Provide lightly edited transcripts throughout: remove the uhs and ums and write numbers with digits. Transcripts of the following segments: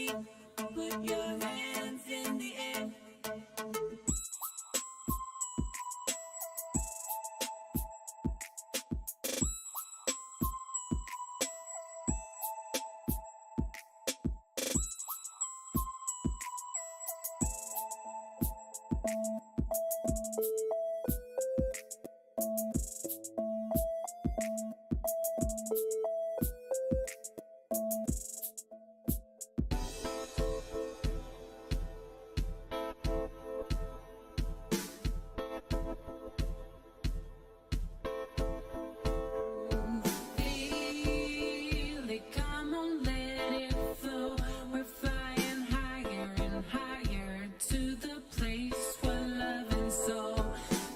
feet. Put your hands in the air. Feel it, come on, let it flow. We're flying higher and higher to the place where love and soul.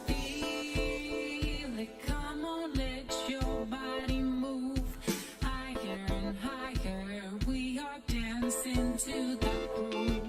Feel it, come on, let your body move higher and higher. We are dancing to the groove.